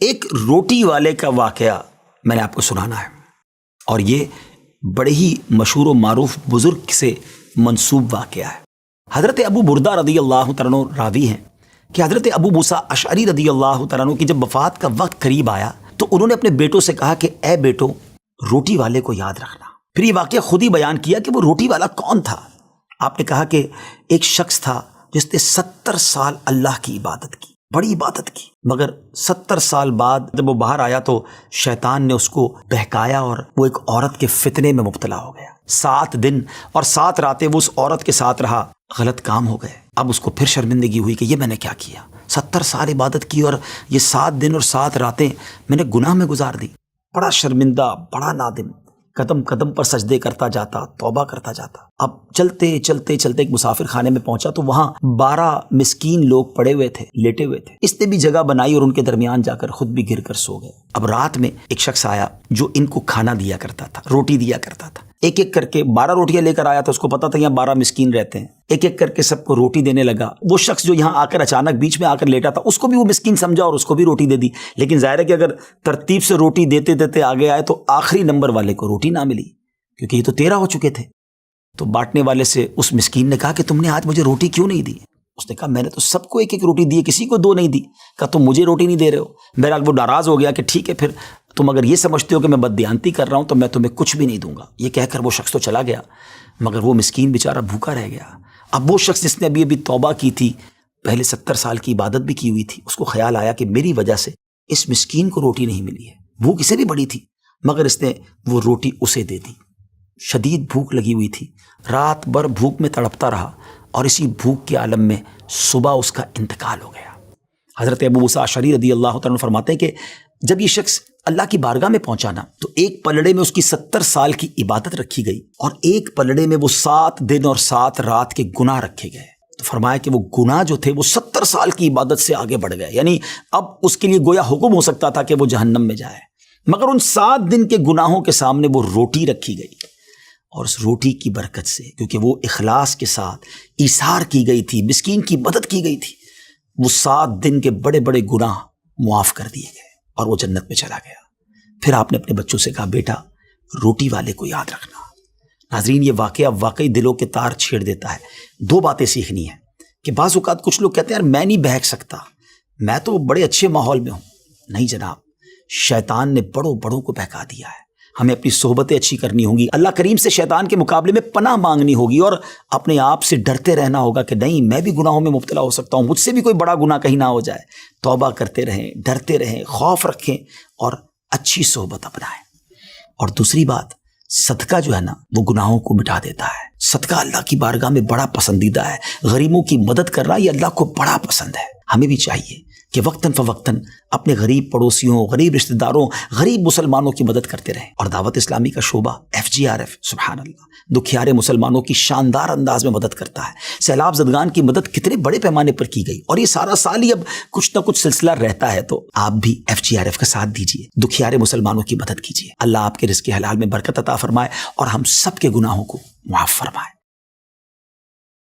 ایک روٹی والے کا واقعہ میں نے آپ کو سنانا ہے، اور یہ بڑے ہی مشہور و معروف بزرگ سے منسوب واقعہ ہے۔ حضرت ابو بردہ رضی اللہ تعالیٰ عنہ راوی ہیں کہ حضرت ابو موسیٰ اشعری رضی اللہ تعالیٰ عنہ کی جب وفات کا وقت قریب آیا تو انہوں نے اپنے بیٹوں سے کہا کہ اے بیٹو، روٹی والے کو یاد رکھنا۔ پھر یہ واقعہ خود ہی بیان کیا کہ وہ روٹی والا کون تھا۔ آپ نے کہا کہ ایک شخص تھا جس نے 70 سال اللہ کی عبادت کی، بڑی عبادت کی، مگر 70 سال بعد جب وہ باہر آیا تو شیطان نے اس کو بہکایا اور وہ ایک عورت کے فتنے میں مبتلا ہو گیا۔ 7 دن اور 7 راتیں وہ اس عورت کے ساتھ رہا، غلط کام ہو گئے۔ اب اس کو پھر شرمندگی ہوئی کہ یہ میں نے کیا کیا، 70 سال عبادت کی اور یہ 7 دن اور 7 راتیں میں نے گناہ میں گزار دی۔ بڑا شرمندہ، بڑا نادم، قدم قدم پر سجدے کرتا جاتا، توبہ کرتا جاتا۔ اب چلتے چلتے چلتے ایک مسافر خانے میں پہنچا تو وہاں 12 مسکین لوگ پڑے ہوئے تھے، لیٹے ہوئے تھے۔ اس نے بھی جگہ بنائی اور ان کے درمیان جا کر خود بھی گر کر سو گئے۔ اب رات میں ایک شخص آیا جو ان کو کھانا دیا کرتا تھا، روٹی دیا کرتا تھا۔ ایک ایک کر کے 12 روٹیاں لے کر آیا تھا، اس کو پتا تھا یہاں 12 مسکین رہتے ہیں۔ ایک ایک کر کے سب کو روٹی دینے لگا۔ وہ شخص جو یہاں آ کر اچانک بیچ میں آ کر لیٹا تھا، اس کو بھی وہ مسکین سمجھا اور اس کو بھی روٹی دے دی۔ لیکن ظاہر ہے کہ اگر ترتیب سے روٹی دیتے دیتے آگے آئے تو آخری نمبر والے کو روٹی نہ ملی، کیونکہ یہ تو 13 ہو چکے تھے۔ تو بانٹنے والے سے اس مسکین نے کہا کہ تم نے آج مجھے روٹی کیوں نہیں دی؟ اس نے کہا میں نے تو سب کو ایک ایک روٹی دی، کسی کو 2 نہیں دی۔ کہا تم مجھے روٹی نہیں دے رہے ہو؟ بہرحال وہ ناراض ہو گیا کہ ٹھیک ہے، پھر تم اگر یہ سمجھتے ہو کہ میں بددیانتی کر رہا ہوں تو میں تمہیں کچھ بھی نہیں دوں گا۔ یہ کہہ کر وہ شخص تو چلا گیا، مگر وہ مسکین بیچارہ بھوکا رہ گیا۔ اب وہ شخص جس نے ابھی توبہ کی تھی، پہلے 70 سال کی عبادت بھی کی ہوئی تھی، اس کو خیال آیا کہ میری وجہ سے اس مسکین کو روٹی نہیں ملی ہے۔ بھوک اسے بھی بڑی تھی، مگر اس نے وہ روٹی اسے دے دی۔ شدید بھوک لگی ہوئی تھی، رات بھر بھوک میں تڑپتا رہا اور اسی بھوک کے عالم میں صبح اس کا انتقال ہو گیا۔ حضرت ابو موسیٰ اشعری رضی اللہ تعالیٰ عنہ فرماتے ہیں کہ جب یہ شخص اللہ کی بارگاہ میں پہنچا نا تو ایک پلڑے میں اس کی 70 سال کی عبادت رکھی گئی اور ایک پلڑے میں وہ 7 دن اور 7 رات کے گناہ رکھے گئے۔ تو فرمایا کہ وہ گناہ جو تھے وہ 70 سال کی عبادت سے آگے بڑھ گئے، یعنی اب اس کے لیے گویا حکم ہو سکتا تھا کہ وہ جہنم میں جائے، مگر ان 7 دن کے گناہوں کے سامنے وہ روٹی رکھی گئی، اور اس روٹی کی برکت سے، کیونکہ وہ اخلاص کے ساتھ ایثار کی گئی تھی، مسکین کی مدد کی گئی تھی، وہ 7 دن کے بڑے بڑے گناہ معاف کر دیے گئے اور وہ جنت میں چلا گیا۔ پھر آپ نے اپنے بچوں سے کہا بیٹا روٹی والے کو یاد رکھنا۔ ناظرین، یہ واقعہ واقعی دلوں کے تار چھیڑ دیتا ہے۔ 2 باتیں سیکھنی ہیں کہ بعض اوقات کچھ لوگ کہتے ہیں یار میں نہیں بہک سکتا، میں تو بڑے اچھے ماحول میں ہوں۔ نہیں جناب، شیطان نے بڑوں بڑوں کو بہکا دیا ہے۔ ہمیں اپنی صحبتیں اچھی کرنی ہوں گی، اللہ کریم سے شیطان کے مقابلے میں پناہ مانگنی ہوگی اور اپنے آپ سے ڈرتے رہنا ہوگا کہ نہیں میں بھی گناہوں میں مبتلا ہو سکتا ہوں، مجھ سے بھی کوئی بڑا گناہ کہیں نہ ہو جائے۔ توبہ کرتے رہیں، ڈرتے رہیں، خوف رکھیں اور اچھی صحبت اپنائیں۔ اور دوسری بات، صدقہ جو ہے نا وہ گناہوں کو مٹا دیتا ہے۔ صدقہ اللہ کی بارگاہ میں بڑا پسندیدہ ہے، غریبوں کی مدد کرنا یہ اللہ کو بڑا پسند ہے۔ ہمیں بھی چاہیے کہ وقتاً فوقتاً اپنے غریب پڑوسیوں، غریب رشتہ داروں، غریب مسلمانوں کی مدد کرتے رہیں۔ اور دعوت اسلامی کا شعبہ FGRF سبحان اللہ دکھیارے مسلمانوں کی شاندار انداز میں مدد کرتا ہے۔ سیلاب زدگان کی مدد کتنے بڑے پیمانے پر کی گئی، اور یہ سارا سال ہی اب کچھ نہ کچھ سلسلہ رہتا ہے، تو آپ بھی FGRF کا ساتھ دیجیے، دکھیارے مسلمانوں کی مدد کیجیے۔ اللہ آپ کے رزق حلال میں برکت عطا فرمائے اور ہم سب کے گناہوں کو معاف فرمائے۔